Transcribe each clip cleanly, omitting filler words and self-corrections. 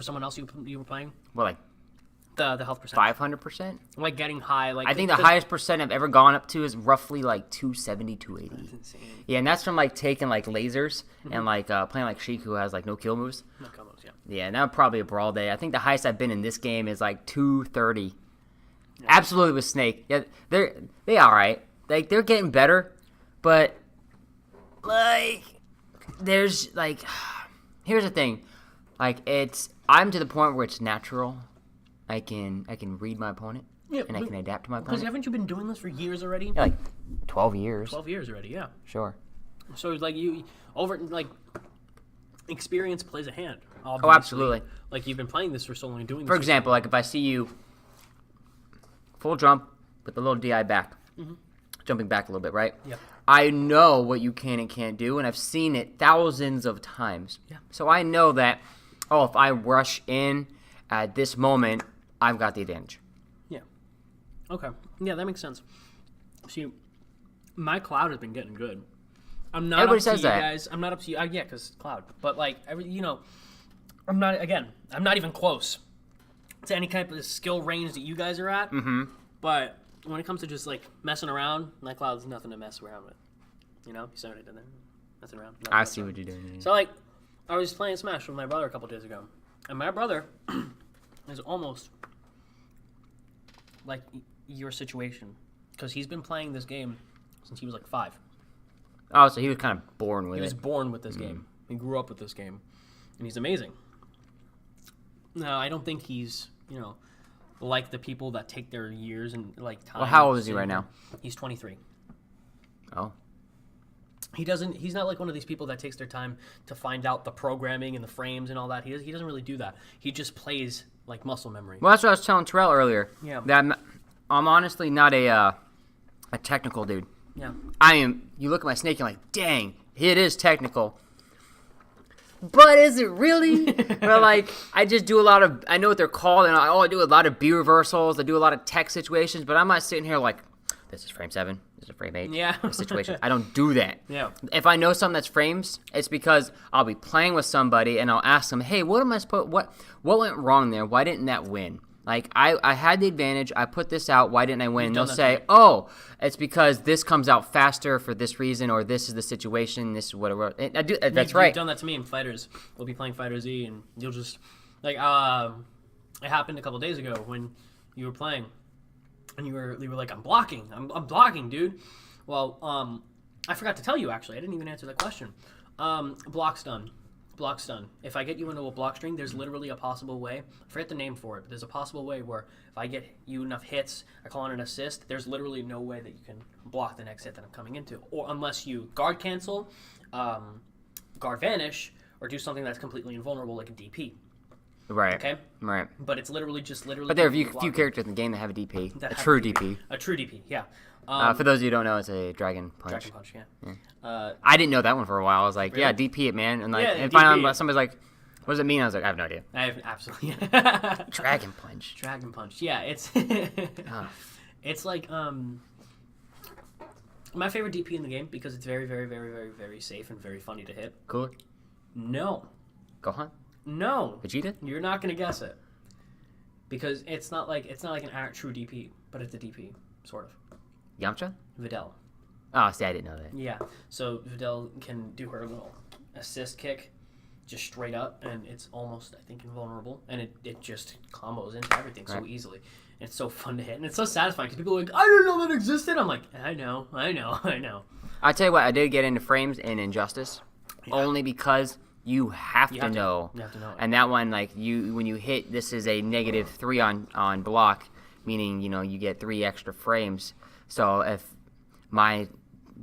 for someone else you were playing? Well, like The health percentage. 500%. Like getting high. Like I think the highest percent I've ever gone up to is roughly like 270, 280. That's insane. Yeah, and that's from like taking like lasers and like playing like Sheik, who has like no kill moves. No combos, yeah. Yeah, and that would probably a brawl day. I think the highest I've been in this game is like 230. Yeah. Absolutely with Snake. Yeah, they all right. Like they're getting better, but like there's like here's the thing. Like I'm to the point where it's natural. I can read my opponent, and I can adapt to my opponent. Because haven't you been doing this for years already? Yeah, like 12 years. 12 years already, yeah. Sure. So like experience plays a hand. Obviously. Oh, absolutely. Like you've been playing this for so long, doing this. For example, like if I see you full jump with the little DI back, jumping back a little bit, right? Yeah. I know what you can and can't do, and I've seen it thousands of times. Yeah. So I know that, if I rush in at this moment, I've got the advantage. Yeah. Okay. Yeah, that makes sense. See, my Cloud has been getting good. I'm not Everybody up says to you that. guys. I'm not up to you. Yeah, because Cloud. But like, I'm not even close to any type of skill range that you guys are at. Mm-hmm. But when it comes to just like messing around, my Cloud's nothing to mess around with. You know, he's already done that. Messing around. I see what you're doing. So like, I was playing Smash with my brother a couple days ago, and my brother is almost like your situation because he's been playing this game since he was like 5. Oh, so he was kind of born with it. He was born with this game. He grew up with this game, and he's amazing. Now, I don't think he's like the people that take their years and like time. Well, how old is he right now? He's 23. Oh. He's not like one of these people that takes their time to find out the programming and the frames and all that. He doesn't really do that. He just plays like muscle memory. Well, that's what I was telling Terrell earlier. Yeah. That I'm honestly not a technical dude. Yeah. I am. You look at my Snake, you're like, dang, it is technical. But is it really? But like, I just do I know what they're called, and I do a lot of B reversals. I do a lot of tech situations, but I'm not sitting here like, this is frame 7. This is frame 8. Yeah. Situation. I don't do that. Yeah. If I know something that's frames, it's because I'll be playing with somebody and I'll ask them, hey, what went wrong there? Why didn't that win? Like, I had the advantage. I put this out. Why didn't I win? And they'll say, it's because this comes out faster for this reason, or this is the situation. This is whatever. That's right. You've done that to me in Fighters. We'll be playing Fighter Z, and you'll just like it happened a couple days ago when you were playing, and you were like, I'm blocking, dude. Well, I forgot to tell you actually. I didn't even answer that question. Block stun. If I get you into a block string, there's literally a possible way. I forget the name for it, but there's a possible way where if I get you enough hits, I call it an assist, there's literally no way that you can block the next hit that I'm coming into. Or unless you guard cancel, guard vanish, or do something that's completely invulnerable like a DP. Right. Okay? Right. But it's literally. But there are a few characters in the game that have a DP. A true DP. A true DP, yeah. For those of you who don't know, it's a Dragon Punch. Dragon Punch, yeah. I didn't know that one for a while. I was like, really? yeah, DP it, man. And like, Yeah, and DP. finally somebody's like, what does it mean? I was like, I have no idea. I have absolutely. Dragon Punch. Dragon Punch, yeah. It's it's like my favorite DP in the game because it's very, very, very, very, very safe and very funny to hit. Cool. No. Gohan? No. Vegeta? You're not gonna guess it because it's not like an true DP, but it's a DP sort of. Yamcha? Videl. Oh, see, I didn't know that. Yeah. So Videl can do her little assist kick just straight up, and it's almost, I think, invulnerable, and it just combos into everything so easily. And it's so fun to hit, and it's so satisfying because people are like, I didn't know that existed. I'm like, I know. I tell you what, I did get into frames in Injustice only because you have to know. You have to know it. And that one, like, when you hit, this is a -3 on block, meaning, you get 3 extra frames. So if my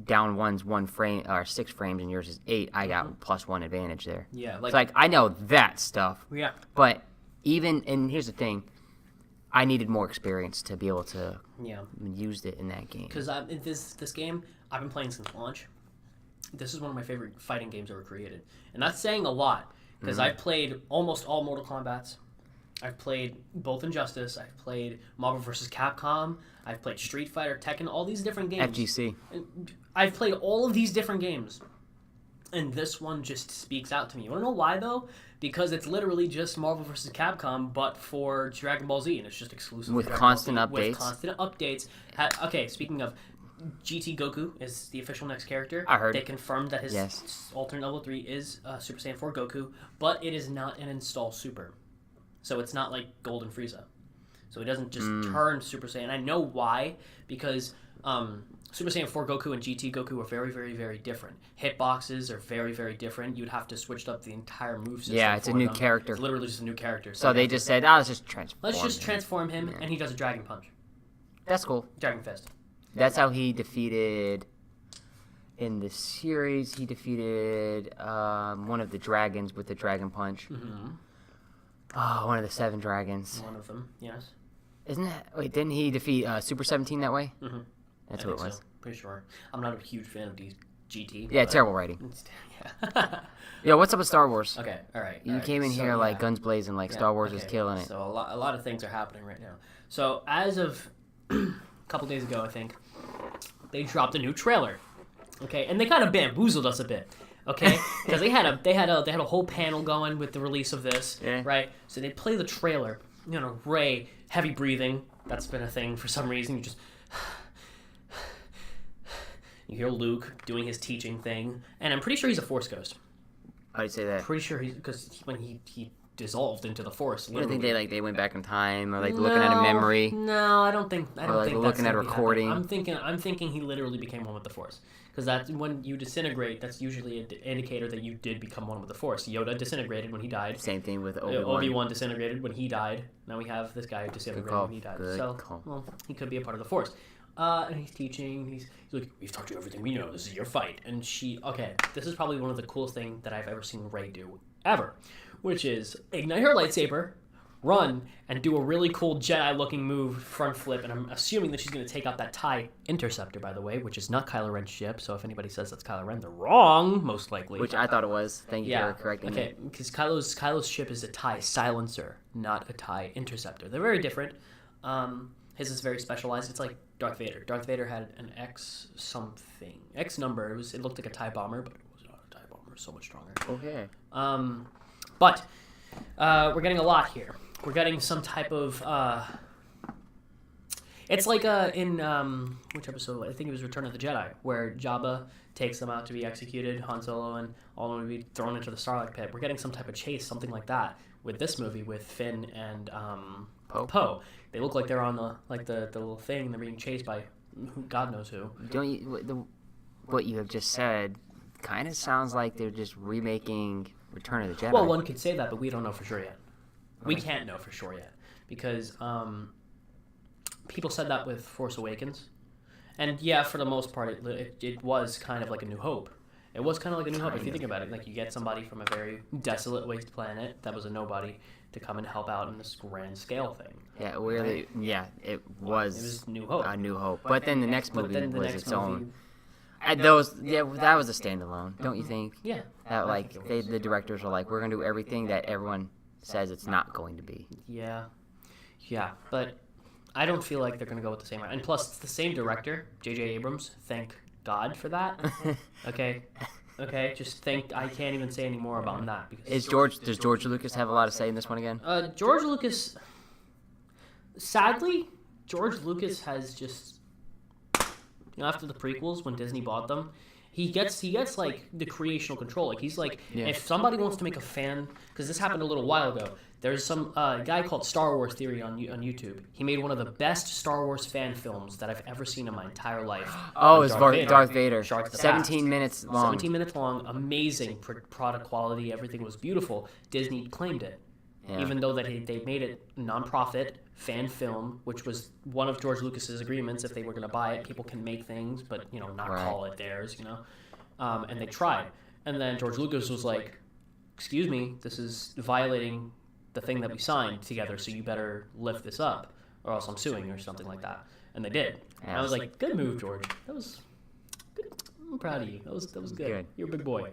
down one's 1 frame or 6 frames and yours is 8, I got +1 advantage there. Yeah. It's like, I know that stuff. Yeah. But and here's the thing, I needed more experience to be able to use it in that game. Because this game, I've been playing since launch. This is one of my favorite fighting games ever created. And that's saying a lot, because I've played almost all Mortal Kombats. I've played both Injustice. I've played Marvel vs. Capcom. I've played Street Fighter, Tekken, all these different games. FGC. I've played all of these different games. And this one just speaks out to me. You want to know why, though? Because it's literally just Marvel vs. Capcom, but for Dragon Ball Z, and it's just exclusive. With Dragon constant Ball Z, updates. With constant updates. Okay, speaking of, GT Goku is the official next character. I heard. They confirmed that his alternate level 3 is Super Saiyan 4 Goku, but it is not an install Super. So it's not like Golden Frieza. So he doesn't just turn Super Saiyan. I know why, because Super Saiyan 4 Goku and GT Goku are very, very, very different. Hitboxes are very, very different. You'd have to switch up the entire moveset. Yeah, it's a new character. It's literally just a new character. So they just said, let's just transform Let's just transform him, and he does a Dragon Punch. That's cool. Dragon Fist. That's how he defeated... In the series, he defeated one of the dragons with the Dragon Punch. Mm-hmm. Oh, one of the 7 dragons. One of them, yes. Isn't that... Wait, didn't he defeat Super 17 that way? Mm-hmm. That's what it was. So. Pretty sure. I'm not a huge fan of GT. Yeah, terrible writing. Yeah. Yo, what's up with Star Wars? Okay, all right. You came in here like guns blazing, like Star Wars was killing it. So a lot of things are happening right now. So as of a couple days ago, I think, they dropped a new trailer. Okay, and they kind of bamboozled us a bit. Okay, because they had a whole panel going with the release of this, right? So they play the trailer. You know, Rey, heavy breathing. That's been a thing for some reason. You hear Luke doing his teaching thing, and I'm pretty sure he's a Force ghost. How do you say that? Pretty sure because when he dissolved into the Force. You don't think they went back in time or looking at a memory? No, I don't think. I don't think looking at a recording. I'm thinking he literally became one with the Force. Because that's when you disintegrate. That's usually an indicator that you did become one with the Force. Yoda disintegrated when he died. Same thing with Obi-Wan. Obi-Wan disintegrated when he died. Now we have this guy who disintegrated when he died. Well, he could be a part of the Force. And he's teaching. He's like, we've taught you everything we know. This is your fight. And this is probably one of the coolest things that I've ever seen Rey do ever, which is ignite her lightsaber, run, and do a really cool Jedi-looking move, front flip. And I'm assuming that she's going to take out that TIE Interceptor, by the way, which is not Kylo Ren's ship. So if anybody says that's Kylo Ren, they're wrong, most likely. Which I thought it was. Thank you for correcting me. Okay, because Kylo's ship is a TIE Silencer, not a TIE Interceptor. They're very different. His is very specialized. It's like Darth Vader. Darth Vader had an X something. X number. It looked like a TIE bomber, but it was not a TIE bomber. It was so much stronger. Okay. But we're getting a lot here. We're getting some type of... it's like in... which episode? I think it was Return of the Jedi, where Jabba takes them out to be executed, Han Solo, and all of them to be thrown into the Starlight Pit. We're getting some type of chase, something like that, with this movie, with Finn and Poe. They look like they're on the little thing, and they're being chased by God knows who. Don't you... What you have just said kind of sounds like they're just remaking Return of the Jedi. Well, one could say that, but we don't know for sure yet. We can't know for sure yet. Because people said that with Force Awakens. And yeah, for the most part, it was kind of like a New Hope. It was kind of like a New Hope if you think about it. Like, you get somebody from a very desolate waste planet that was a nobody to come and help out in this grand scale thing. Yeah, weirdly, it was New Hope. A New Hope. But then the next movie was its own. That was a standalone, don't you think? Yeah. That the directors were like, we're gonna do everything that everyone says it's not going to be. Yeah, but I don't feel like they're gonna go with the same. And plus, it's the same director, J.J. Abrams. Thank God for that. Okay. Just think. I can't even say any more about that because does George Lucas have a lot to say in this one again? George Lucas. Sadly, George Lucas has just. After the prequels, when Disney bought them, he gets like the creational control. Like, he's like, if somebody wants to make a fan, because this happened a little while ago. There's some guy called Star Wars Theory on YouTube. He made one of the best Star Wars fan films that I've ever seen in my entire life. Oh, it's Darth Vader. 17 minutes long. 17 minutes long. Amazing product quality. Everything was beautiful. Disney claimed it. Yeah. Even though they made it non-profit fan film, which was one of George Lucas's agreements. If they were going to buy it, people can make things, but not call it theirs. And they tried. And then George Lucas was like, "Excuse me, this is violating the thing that we signed together, so you better lift this up, or else I'm suing," or something like that. And they did. And I was like, "Good move, George. That was good. I'm proud of you. That was good. You're a big boy."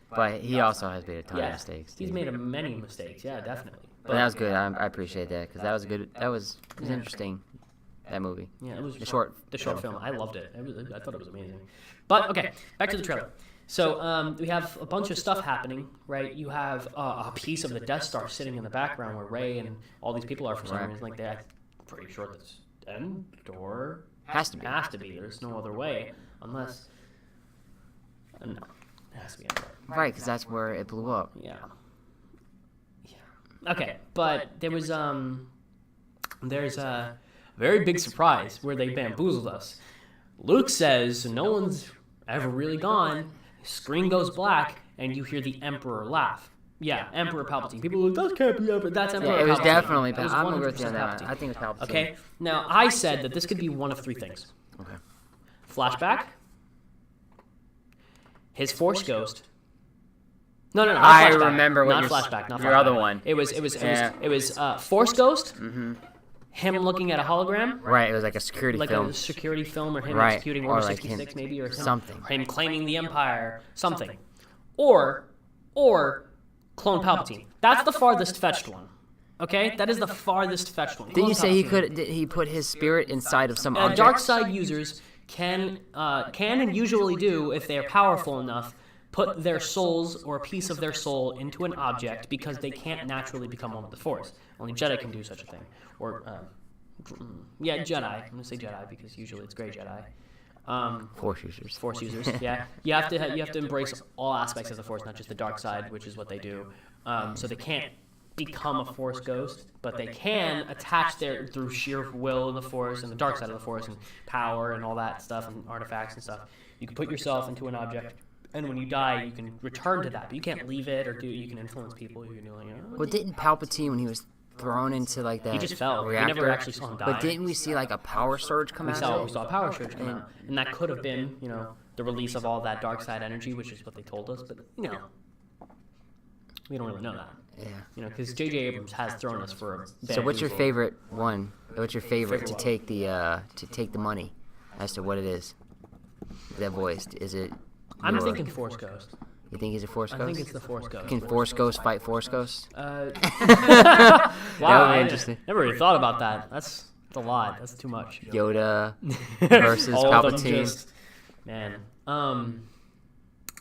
But he also has made a ton of mistakes. He's made many mistakes. Yeah, definitely. But that was good. I appreciate that because that was good. That was interesting. That movie. Yeah, it was the short film. I loved it. I thought it was amazing. But okay, back to the trailer. So we have a bunch of stuff happening, right? You have a piece of the Death Star sitting in the background where Ray and all these people are for some reason. Like I'm pretty sure that's Endor. Has to be. Has to be. There's no other way unless. No, it has to be Endor. Right, because that's where it blew up. Yeah. Okay, but there's a very big surprise where they bamboozled us. Luke says no one's ever really gone. Screen goes black, and you hear the Emperor laugh. Yeah, Emperor Palpatine. People are like, that can't be Emperor. That's Emperor Palpatine. It was definitely Palpatine. I'm going to agree with you on that. I think it was Palpatine. Okay, now I said that this could be one of three things. Okay. Flashback, his Force Ghost. No, not I flashback. remember what not flashback. Not your flashback. other one. It was Force Ghost. Mm-hmm. Him looking at a hologram. Right, it was like a security Like film. a security film, or him Right, executing or Order like 66, him- maybe, or something. him claiming the Empire, something, or clone Palpatine. That's the farthest fetched one. Okay, that is the farthest fetched one. Didn't you Clone say Palpatine. he put his spirit inside of some object? Dark side users can and usually do, if they are powerful enough, put their souls or a piece of their soul into an object because they can't naturally become one with the Force. Only Jedi can do such a thing. Or, Jedi. I'm going to say Jedi because usually it's gray Jedi. Force users. Force users, yeah. You have to embrace all aspects of the Force, not just the dark side, which is what they do. So they can't become a Force ghost, but they can attach through sheer will in the Force and the dark side of the Force and power and all that stuff and artifacts and stuff. You can put yourself into an object, and when you die, you can return to that, but you can't leave it or you can influence people. You can do Well, didn't Palpatine, when he was thrown into like that he just fell. reactor, We never actually saw him die. but didn't we see like a power surge come out? We saw a power surge come out, and that could have been, the release of all that dark side energy, which is what they told us. But we don't really know that. Yeah. Because J.J. Abrams has thrown us for a. So what's your favorite one? What's your favorite to take the money, as to what it is? That voiced, is it? I'm thinking Force Ghost. You think he's a Force Ghost? I think it's the Force Ghost. Can Force Ghost fight Force Ghost? Wow, That would be interesting. Never really thought about that. That's a lot. That's too much. Yoda versus All of them Palpatine. just- man.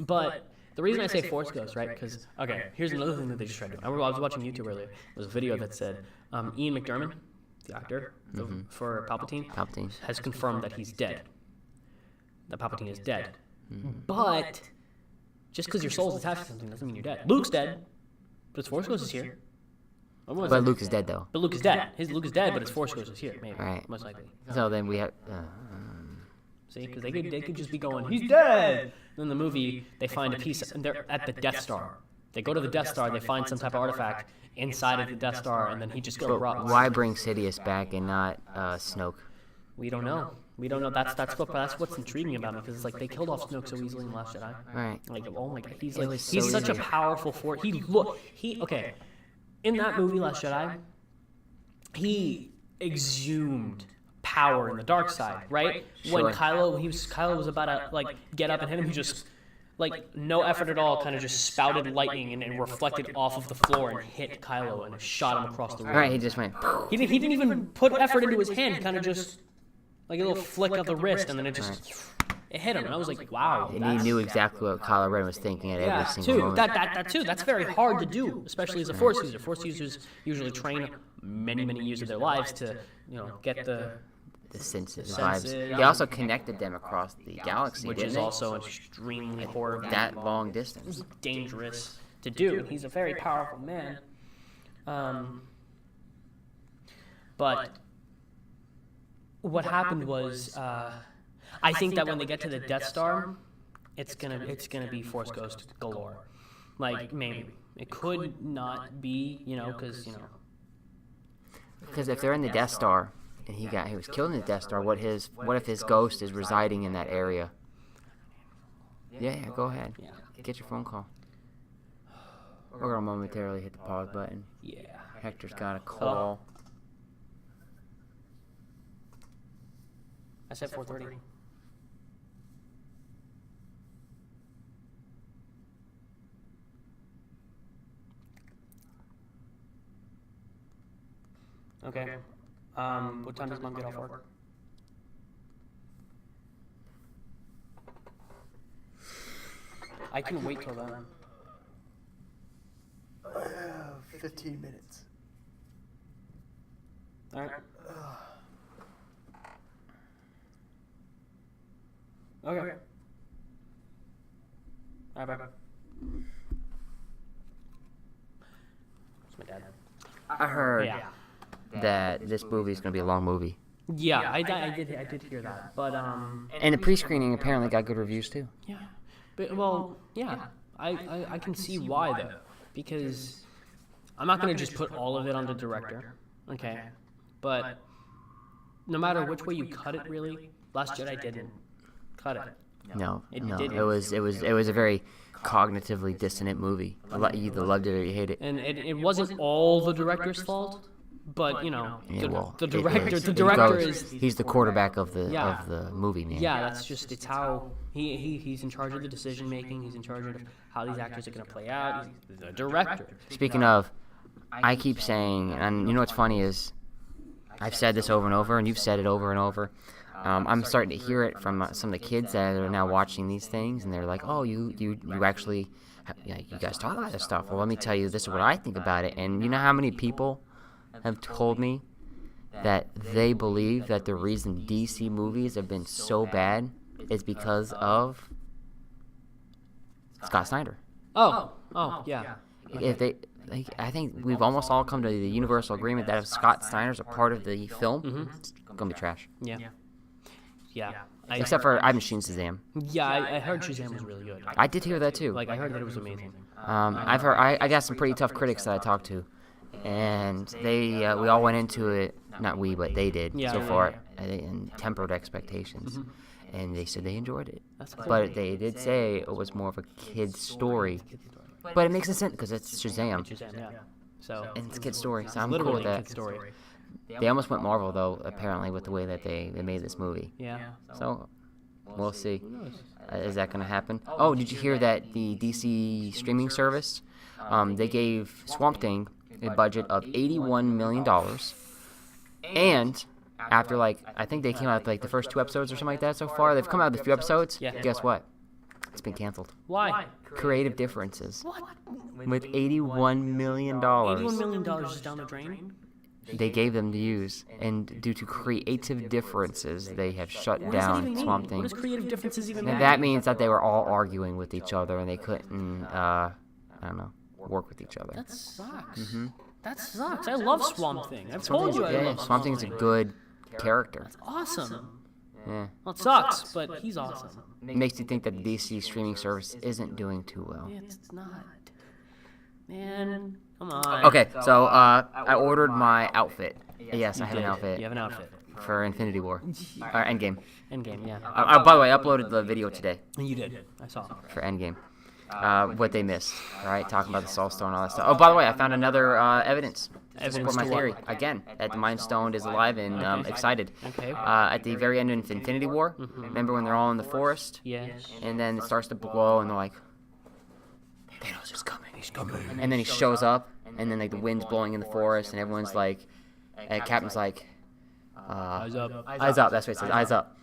But the reason I say Force Ghost, right? Because here's another thing that they just tried to do. I was watching YouTube earlier. There was a video that said Ian McDiarmid, the actor for Palpatine, has confirmed that he's dead. That Palpatine is dead. But just because your soul's attached to something doesn't mean you're dead. Luke's dead, but his Force Ghost is here. But Luke is dead though. But Luke is dead. Luke is dead, but his Force Ghost is here. Maybe, Right. most likely. So then we have. See, because they could just be going, he's dead. And in the movie, they find a piece, and they're at the Death Star. They go to the Death Star, they find some type of artifact inside of the Death Star, and then he just erupts. Why bring Sidious back and not Snoke? We don't know. We don't know. That's what's intriguing about me, because it's like they killed off Snoke so easily in The Last Jedi. Right. Like, oh my god, he's so such a easy. powerful force. Okay, in that movie Last Jedi, he exhumed power in the dark side, right? Sure. When Kylo was about to get up and hit him, he just no effort at all, kind of just spouted lightning and reflected off of the floor and hit Kylo and shot him across the room. Right. He just went. He didn't even put effort into his hand. Kind of just like a little flick of the wrist, and then it hit him. And I was like, wow. And he knew exactly what Kylo Ren was thinking at every single moment. That too. That's very hard to do, especially as a Force user. Force users usually train many years of their lives to get the senses, senses, vibes. He also connected them across the galaxy, which didn't is he? also extremely horrible. That long distance. Dangerous to do. He's a very powerful man. But what happened was, I think that when they get to the Death Star, it's gonna be Force Ghost galore. Like, maybe it could not be, Because if they're in the Death Star and he was killed in the Death Star, what if his ghost is residing in that area? Yeah, go ahead. Yeah. Get your phone call. We're gonna momentarily hit the pause button. Yeah. Hector's got a call. I said 4:30. Okay. What time does Mom get off work? I can wait till then. 15 minutes. All right. Okay. All right, bye. It's my dad. I heard Yeah. that this movie is going to be a long movie. Yeah, I did hear that, but And the pre-screening apparently got good reviews too. yeah, but well, yeah, I can see why though, because I'm not gonna just put all of it on the director, okay, but no matter which way you cut it, really, Last Jedi didn't cut it. No, It no, didn't. it was a very cognitively dissonant movie. You either loved it or you hated it. And it wasn't all the director's fault, but you know, Yeah, well, the it director, is. the It director goes- is. he's the quarterback of the Yeah. movie, man. Yeah, that's just it's how he's in charge of the decision making. He's in charge of how these actors are gonna play out. He's the director. Speaking of, I keep saying, and you know what's funny is, I've said this over and over, and you've said it over and over. I'm starting to hear it from some of the kids that are now watching these things, and they're like, "Oh, you actually, you guys talk about this stuff." Well, let me tell you, this is what I think about it. And you know how many people have told me that they believe that the reason DC movies have been so bad is because of Scott Snyder. Oh, yeah. If they, I think we've almost all come to the universal agreement that if Scott Snyder's a part of the film, it's gonna be trash. Yeah. Except for I haven't seen Shazam. Yeah, I heard Shazam was really good. I did hear that too. Like I heard that it was amazing. I've heard I got some pretty tough critics that I talked to, and they we all went into it. Not we, but they did Yeah, so yeah, far, and tempered expectations. And they said they enjoyed it, That's cool. but they did say it was more of a kid's story. But it makes sense because it's Shazam, Shazam, yeah. So and it's a kid's story, so I'm literally cool with a that. kid's story. They almost went Marvel though, apparently, with the way that they made this movie. Yeah. So we'll see. Who knows? Is that going to happen? Oh, did you hear that the DC streaming service, they gave Swamp Thing a budget of $81 million, and after I think they came out with the first 2 episodes or something like that so far. They've come out with a few episodes. Yeah. Guess what? It's been canceled. Why? Creative differences. What? With $81 million. $81 million is down the drain. They gave them to use, and due to creative differences, they have shut What does that down even mean? Swamp What Thing. does creative differences even mean? And that means that they were all arguing with each other, and they couldn't, I don't know, work with each other. That sucks. That sucks. I love Swamp Thing. I've told you I love Swamp Thing's a good character. Awesome. Yeah. Well, it sucks, but he's awesome. It makes you think that the DC streaming service isn't doing too well. It's not. Man, come on. Okay, so I ordered my outfit. Yes, I have an Did. outfit You have an outfit. for Infinity War. Or Endgame. Endgame, yeah. By the way, I uploaded the video today You did. I saw. for Endgame. What they missed, all right? Talking about the Soul Stone and all that stuff. Oh, by the way, I found another evidence to support my to what? theory. Again, that the Mind Stone is alive and excited. Okay. At the very end of Infinity War, remember when they're all in the forest? Yes. And then it starts to glow, and they're like, Thanos is coming. He's coming. And then he shows up, and then the wind's blowing in the forest, and everyone's like, and Captain's like, Eyes up. eyes up. That's what it says, eyes up.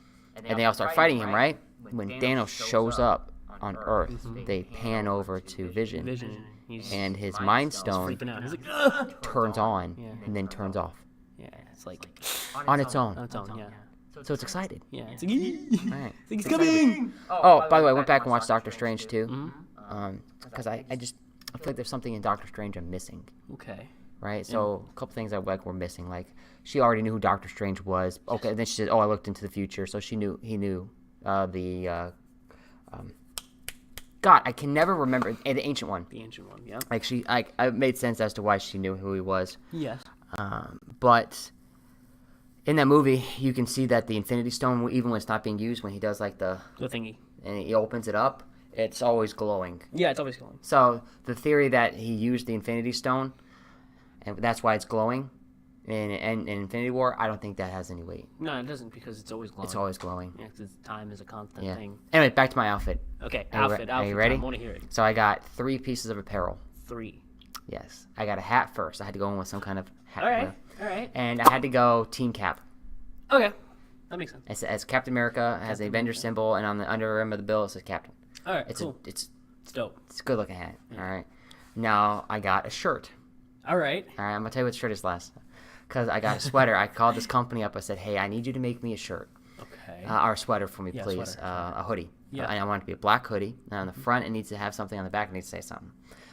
And they all start fighting him, right? When Thanos shows up on Earth, they pan over to Vision, Vision. He's and his Mind Stone freaking out. He's like, ugh! turns on Yeah. and then turns off Yeah, it's like on its own. on its own. Yeah. So it's excited. Yeah. It's like, "Eee!" Right. It's coming. Oh, by the way, I went back and watched Doctor Strange too, because I feel like there's something in Doctor Strange I'm missing. Okay. Right, so a couple things I were missing. Like, she already knew who Doctor Strange was. Okay, and then she said, "Oh, I looked into the future," so he knew God, I can never remember the ancient one. The ancient one. Yeah. Like it made sense as to why she knew who he was. Yes. But in that movie, you can see that the Infinity Stone, even when it's not being used, when he does The thingy. and he opens it up, it's always glowing. Yeah, it's always glowing. So the theory that he used the Infinity Stone, and that's why it's glowing in Infinity War, I don't think that has any weight. No, it doesn't because it's always glowing. It's always glowing. Yeah, 'cause time is a constant Yeah. thing. Anyway, back to my outfit. Okay, Are you outfit. are you ready? I want to hear it. So I got 3 pieces of apparel. 3. Yes, I got a hat first. I had to go in with some kind of hat. All right. All right. And I had to go Team Cap. Okay. That makes sense. As Captain America has the Avenger symbol, and on the under rim of the bill it says Captain. All right. It's cool. it's It's dope. It's a good looking hat. All right. Now I got a shirt. All right. All right, I'm gonna tell you what shirt is last. Because I got a sweater. I called this company up. I said, hey, I need you to make me a shirt. Okay. Or a sweater for me, Yeah, please. sweater. A hoodie. Yeah. And I want it to be a black hoodie. And on the front, it needs to have something. On the back, it needs to say something.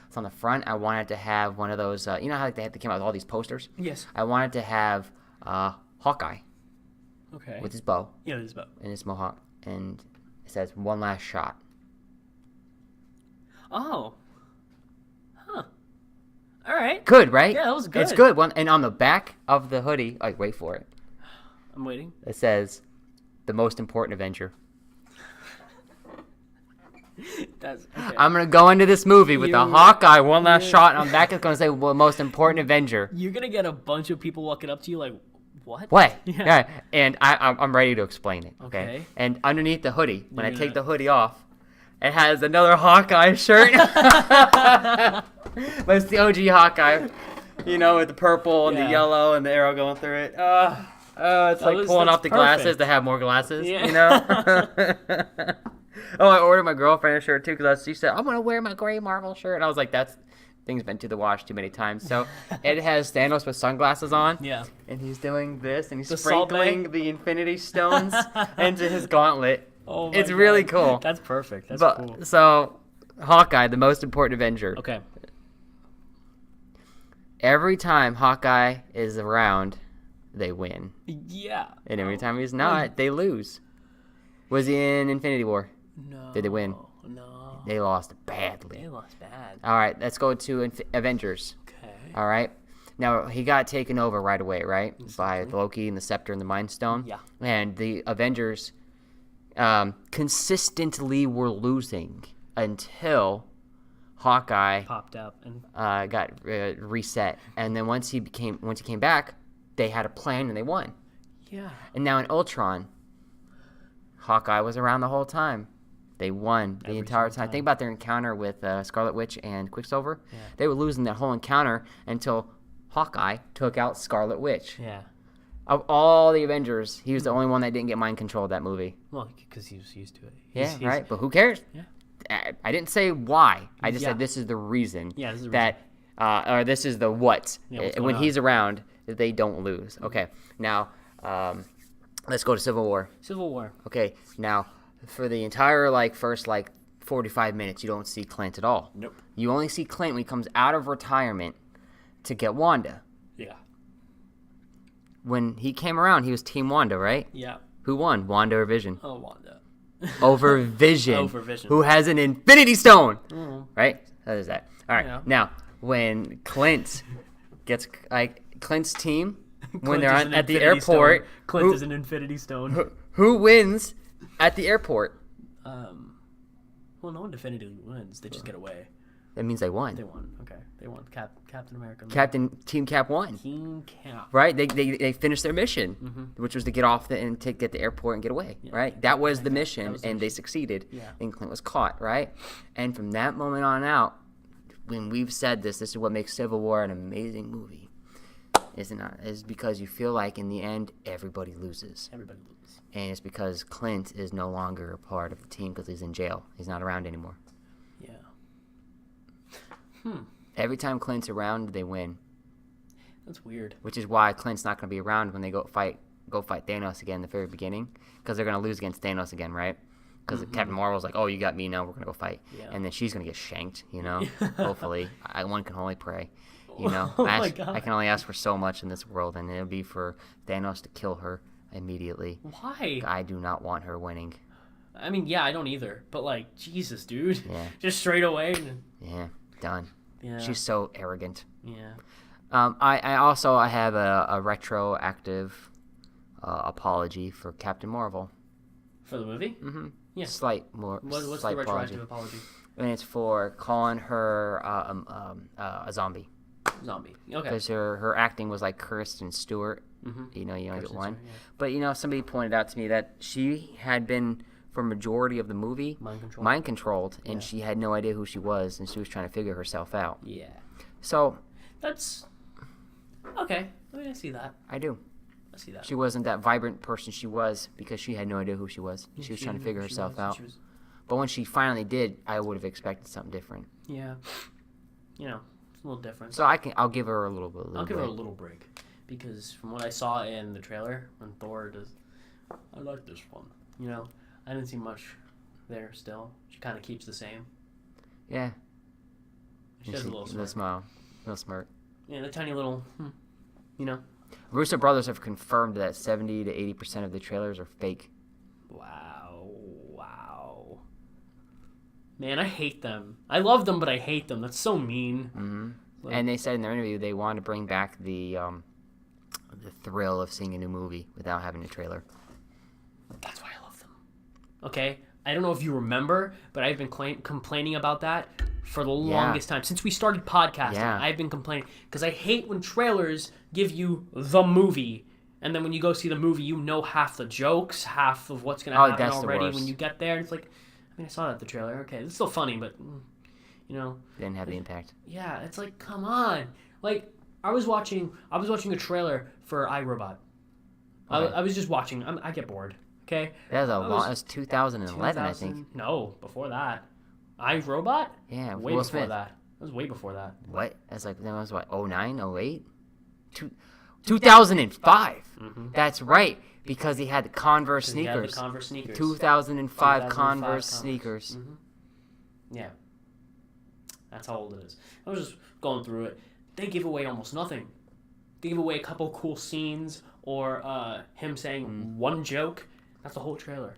So on the front, I wanted to have one of those. You know how they came out with all these posters? Yes. I wanted to have Hawkeye Okay. with his bow Yeah, this is about. and his mohawk. And it says, one last shot. Oh. Huh. All right. Good, right? Yeah, that was good. It's good. And on the back of the hoodie, wait for it. I'm waiting. It says, the most important Avenger. That's okay. I'm going to go into this movie with the You- Hawkeye, one last shot, and on the back it's going to say, well, most important Avenger. You're gonna get a bunch of people walking up to you like, what? What? Yeah. Yeah. And I'm ready to explain it. Okay. Okay. And underneath the hoodie, when I You're take gonna- the hoodie off, it has another Hawkeye shirt. But it's the OG Hawkeye, with the purple and the Yeah. yellow and the arrow going through it. It's like pulling that's off the glasses perfect. to have more glasses. Yeah. Oh, I ordered my girlfriend a shirt too because she said I'm gonna wear my gray Marvel shirt, and I was like, "That's thing's been to the wash too many times." So it has Thanos with sunglasses on. Yeah. And he's doing this, and he's The salt sprinkling bag? the Infinity Stones into his gauntlet. Oh my It's really God. cool. That's perfect. That's But cool. so, Hawkeye, the most important Avenger. Okay. Every time Hawkeye is around, they win, Yeah. and every time he's not, they lose. Was he in Infinity War? No. Did they win? No. They lost badly. They lost bad. All right, let's go to Avengers. Okay. All right. Now, he got taken over right away, right? By Loki and the Scepter and the Mind Stone. Yeah. And the Avengers consistently were losing until Hawkeye Popped up and got reset. And then once he came back, they had a plan and they won. yeah. And now in Ultron, Hawkeye was around the whole time. They won the Every entire single time. time. Think about their encounter with Scarlet Witch and Quicksilver. Yeah. They were losing that whole encounter until Hawkeye took out Scarlet Witch. Yeah. Of all the Avengers, he was the only one that didn't get mind control of that movie. Well, because he was used to it. Yeah, right? But who cares? Yeah. I didn't say why. I just Yeah. said this is the reason. Yeah, this is the that, or this is the what. Yeah, what's when going he's around, they don't lose. Okay, now let's go to Civil War. Civil War. Okay, now for the entire first 45 minutes, you don't see Clint at all. Nope. You only see Clint when he comes out of retirement to get Wanda. Yeah. When he came around, he was Team Wanda, right? Yeah. Who won, Wanda or Vision? Oh, Wanda. Over Vision. Over Vision. Who has an Infinity Stone. Mhm. Right? That is that. All right. Yeah. Now, when Clint gets Clint's team, when Clint they're is an at the Infinity airport, Stone. Clint is an Infinity Stone. who wins at the airport? Well, no one definitively wins. They just get away. That means they won. They won. Okay. They won. Captain America. Team Cap won. Team Cap. Right? They finished their mission, which was to get off and get the airport and get away. Yeah. Right? That was the mission, was the and they succeeded. Yeah. And Clint was caught. Right? And from that moment on out, when we've said this is what makes Civil War an amazing movie. Is it not? Is because you feel like in the end everybody loses, Everybody loses. and it's because Clint is no longer a part of the team because he's in jail. He's not around anymore. Yeah. Every time Clint's around, they win, That's weird. which is why Clint's not going to be around when they go fight Thanos again in the very beginning, because they're going to lose against Thanos again, right? Because Captain Marvel's like, "Oh, you got me now. We're going to go fight," Yeah. and then she's going to get shanked. Hopefully, one can only pray. Oh my God. I can only ask for so much in this world, and it'll be for Thanos to kill her immediately. Why? I do not want her winning. I mean, yeah, I don't either. But Jesus, dude. Yeah. Just straight away. Yeah, done. Yeah. She's so arrogant. Yeah. I also have a retroactive apology for Captain Marvel. For the movie? Mm-hmm. Yeah. What's What's slight the retroactive apology? And it's for calling her a zombie. Zombie. Okay. Because her acting was like Kirsten Stewart. Mm-hmm. You only get Kirsten one. Stewart, yeah. But somebody pointed out to me that she had been, for majority of the movie, Mind control. controlled, and Yeah. she had no idea who she was, and she was trying to figure herself out. Yeah. So That's okay. I mean, I see that. I do. I see that. She wasn't that vibrant person she was because she had no idea who she was. She was trying to didn't figure know who she herself was. out. She was- But when she finally did, I would have expected something different. Yeah. You know, it's a little different. So I'll give her a little bit. I'll give her a little break. Because from what I saw in the trailer, when Thor does, I like this one. You know, I didn't see much there still. She kind of keeps the same. Yeah. She has a little smirk. smile. Little smirk. Yeah, the tiny little, you know. Russo brothers have confirmed that 70 to 80% of the trailers are fake. Wow. Man, I hate them. I love them, but I hate them. That's so mean. Mm-hmm. Like, And they said in their interview they want to bring back the thrill of seeing a new movie without having a trailer. that's why I love them. Okay? I don't know if you remember, but I've been complaining about that for the longest time. Since we started podcasting, I've been complaining. Because I hate when trailers give you the movie, and then when you go see the movie, you know half the jokes, half of what's going to happen already when you get there. It's like, I mean, I saw that at the trailer. Okay, it's still funny, but, you know. Didn't have the impact. Yeah, it's like, come on. Like, I was watching a trailer for iRobot. Okay. I was just watching. I get bored. Okay. That was 2011, I think. No, before that. iRobot? Yeah, way Will before Smith. that. That was way before that. What? That's like that was what? 09, 08? 2005. Mm-hmm. That's right, because he had the Converse He had the sneakers. Converse sneakers. 2005 Converse sneakers. Mm-hmm. Yeah. That's how old it is. I was just going through it. They give away almost nothing. They give away a couple cool scenes or him saying one joke. That's the whole trailer.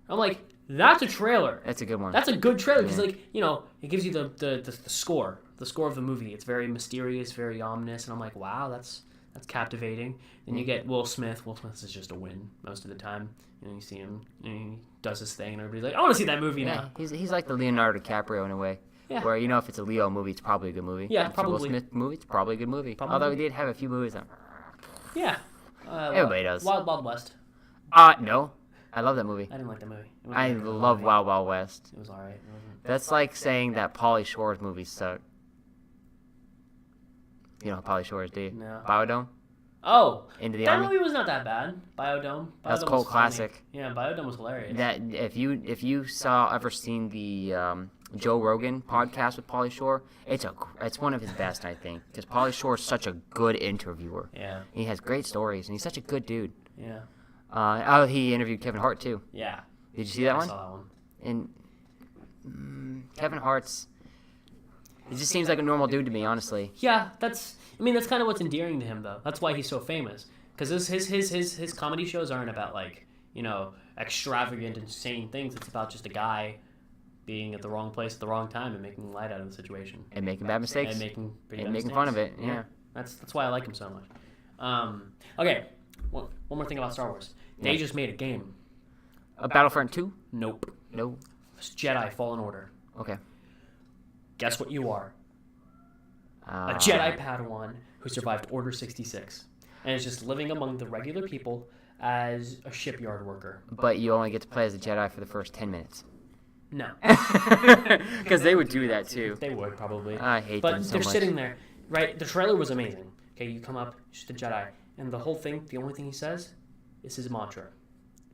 I'm like, that's a trailer. That's a good one. That's a good trailer because, like, you know, it gives you the score of the movie. It's very mysterious, very ominous, and I'm like, wow, that's captivating. Then you get Will Smith. Will Smith is just a win most of the time. You know, you see him, and he does his thing, and everybody's like, I want to see that movie now. He's like the Leonardo DiCaprio in a way. Yeah. Where, you know, if it's a Leo movie, it's probably a good movie. Yeah, if it's probably. a Will Smith movie, it's probably a good movie. Probably. Although he did have a few movies that... Yeah. Everybody does. Wild Wild West. No. I love that movie. I didn't like that movie. I love Wild Wild West. It was alright. That's like saying that Pauly Shore's movies suck. You know how Pauly Shore is, do you? No. Biodome? Oh, Into the that Army? movie was not that bad. Biodome. That's Biodome cult was funny. classic. Yeah, Biodome was hilarious. That if you ever seen the Joe Rogan podcast with Pauly Shore, it's one of his best, I think, because Pauly Shore is such a good interviewer. Yeah. He has great stories, and he's such a good dude. Yeah. He interviewed Kevin Hart too. Yeah. Did you see that I one? saw that one. And Kevin Hart's. He just seems like a normal dude to me, honestly. Yeah, that's kind of what's endearing to him, though. That's why he's so famous. Because his comedy shows aren't about, like, you know, extravagant, insane things. It's about just a guy being at the wrong place at the wrong time and making light out of the situation. And making bad mistakes. And making fun of it, yeah. That's why I like him so much. Okay, one more thing about Star Wars. They just made a game. A Battlefront 2? Nope. No. It's Jedi Fallen Order. Okay. Guess what you are? A Jedi Padawan who survived Order 66 and is just living among the regular people as a shipyard worker. But you only get to play as a Jedi for the first 10 minutes. No. Because they would do that too. They would, probably. I hate but them so they're much. sitting there, right? The trailer was amazing. Okay, you come up, just a Jedi. And the whole thing, the only thing he says is his mantra.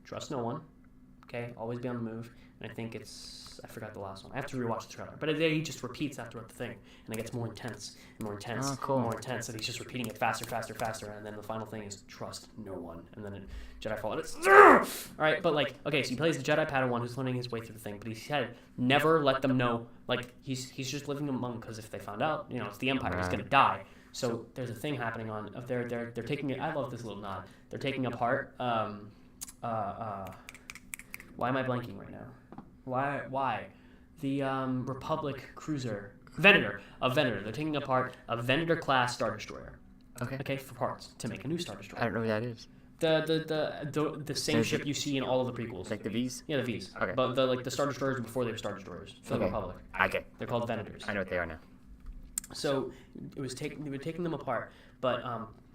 Trust no one. Okay, always be on the move. And I think I forgot the last one. I have to rewatch the trailer. But he just repeats that throughout the thing. And it gets more intense and more intense Oh, cool. and more intense. And he's just repeating it faster, faster, faster. And then the final thing is trust no one. And then Jedi Fallen. It's all right, but like, okay, so he plays the Jedi Padawan who's learning his way through the thing. But he said never let them know. Like, he's just living among, because if they found out, you know, it's the Empire. He's going to die. So there's a thing happening on. They're taking it. I love this little nod. They're taking apart. Why am I blanking right now? Why? The Republic cruiser Venator. They're taking apart a Venator class Star Destroyer. Okay, for parts to make a new Star Destroyer. I don't know who that is. The same ship you see in all of the prequels. Like the V's? Yeah, the V's. Okay. But the Star Destroyers before they were Star Destroyers for the Republic. Okay. They're called Venators. I know what they are now. So they were taking them apart, but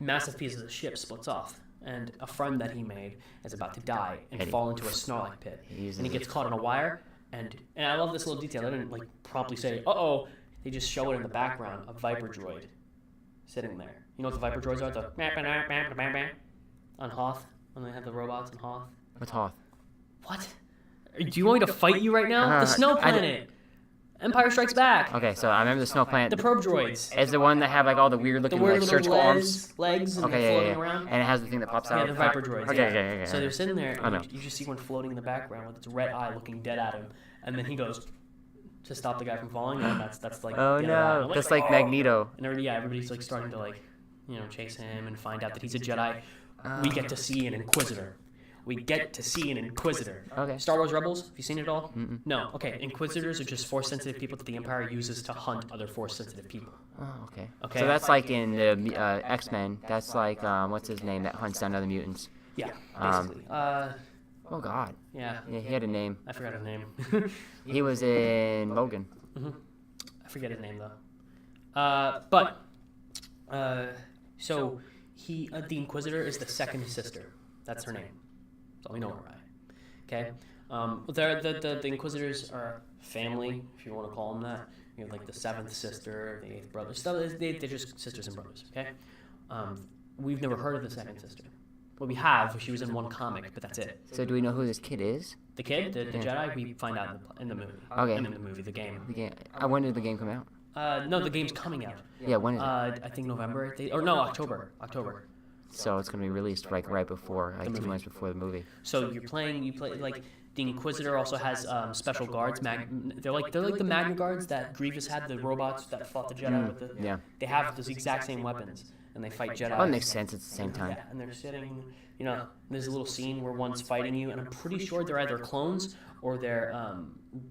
massive pieces of ship splits off, and a friend that he made is about to die and fall into a Snorlax pit, and he gets caught on a wire. And I love this little detail. I didn't like promptly say, "Uh-oh." They just show it in the background, a Viper droid sitting there. You know what the Viper droids are? On Hoth, when they have the robots on Hoth. What's Hoth? What? Do you want me to fight you right now? The Snow Planet. Empire Strikes Back. Okay, so I remember the Snow Planet. The probe droids. Is the one that have like all the weird looking like little surgical arms? legs, and Okay, they're yeah, floating yeah. around. And it has the thing that pops out. Yeah, the Viper droids. Okay, yeah. okay. So they're sitting there, I know. and you just see one floating in the background with its red eye looking dead at him, and then he goes to stop the guy from falling, and that's like. Oh the other eye. no, I'm that's like Magneto. And everybody's like starting to like, chase him and find out that he's a Jedi. We get to see an Inquisitor. Okay. Star Wars Rebels, have you seen it all? Mm-mm. No. Okay, Inquisitors are just Force-sensitive people that the Empire uses to hunt other Force-sensitive people. Oh, okay. Okay. So that's like in the X-Men. That's like what's his name that hunts down other mutants. Yeah, basically. Oh God. Yeah. Yeah, he had a name. I forgot his name. He was in Logan. I forget his name though. So he, the Inquisitor is the second sister. That's her name. That's all we know her by. Okay. The Inquisitors are family, if you want to call them that. You have like the seventh sister, the eighth brother. They're just sisters and brothers. Okay. We've never heard of the second sister. Well, we have. She was in one comic, but that's it. So do we know who this kid is? The kid, the Jedi, we find out in the movie. Okay. In the movie, the game. The game. When did the game come out? No, the game's coming out. Yeah, when is it? I think November. October. So it's gonna be released like right before, like 2 months before the movie. So you play like the Inquisitor also has special guards. They're like the Magna Guards that Grievous had, the robots that fought the Jedi with the. Yeah. They have those exact same weapons, and they fight Jedi. That makes sense at the same time. Yeah, and they're sitting. There's a little scene where one's fighting you, and I'm pretty sure they're either clones or they're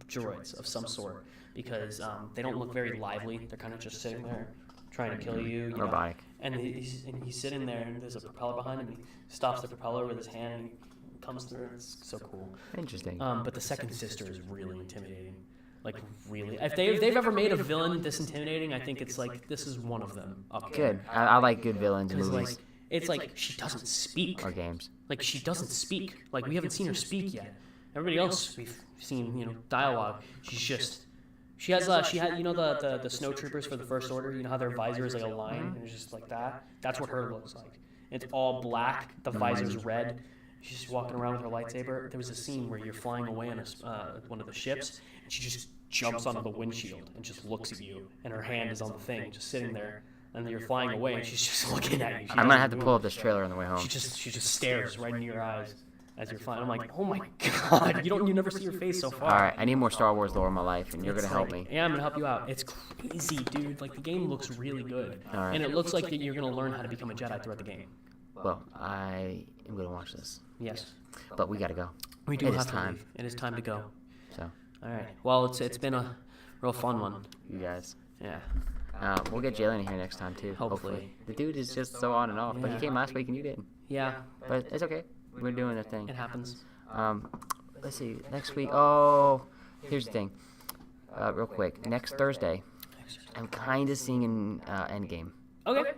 droids of some sort, because they don't look very lively. They're kind of just sitting there trying to kill you. Robotic. And he's sitting there, and there's a propeller behind him. And he stops the propeller with his hand, and he comes through. It's so cool. Interesting. But the second sister is really intimidating. Like, really. If they've ever made a villain this intimidating, I think it's like, this is one of them. Good. I like good villains in 'Cause, movies it's like, she doesn't speak. or games. Like, she doesn't speak. Like, we haven't seen her speak yet. Everybody else we've seen, dialogue. She had the snow troopers for the First Order. You know how their visor is like a line, and it's just like that. That's what her looks like. It's all black. The visor's red. She's just walking around with her lightsaber. There was a scene where you're flying away on one of the ships, and she just jumps onto the windshield and just looks at you, and her hand is on the thing, just sitting there. And you're flying away, and she's just looking at you. I'm gonna have to pull up this trailer on the way home. She just stares right into your eyes as you're flying. I'm like, oh my God, you never see her face so far. All right, I need more Star Wars lore in my life, and you're gonna help me. Yeah, I'm gonna help you out. It's crazy, dude. Like, the game looks really good, All right. and it looks like that you're gonna learn how to become a Jedi throughout the game. Well, I am gonna watch this, Yes, but we gotta go. we do It is have to time. leave. It is time to go. So, All right. Well, it's been a real fun one. you guys. Yeah. We'll get Jalen in here next time too. Hopefully. The dude is just so on and off, but he Yeah. came last week and you didn't. Yeah. But it's okay. We're doing a thing. It happens. Let's see. Next week. Oh, here's the thing. Real quick. Next Thursday, I'm kind of seeing an Endgame. Okay.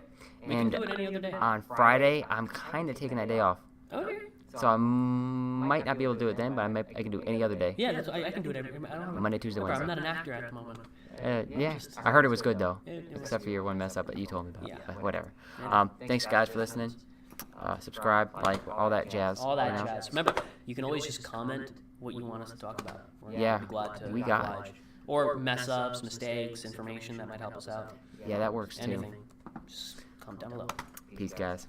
We And can do it any other day. on Friday, I'm kind of taking that day off. Okay. So I might not be able to do it then, but I can do it any other day. Yeah, I can do it every. I don't know. Monday, Tuesday, Remember, Wednesday. I'm not an actor at the moment. Yeah, I heard it was good though, It was- except for your one mess up that you told me about. Yeah. But whatever. Yeah. Thanks guys for listening. Subscribe, like, all that jazz. All that you know? jazz. Remember, you can always just comment what you want us to talk about. We're Yeah, be glad to we got it. oblige. Or mess ups, mistakes, information that might help us out. Yeah, that works too. Anything. Just comment down below. Peace, guys.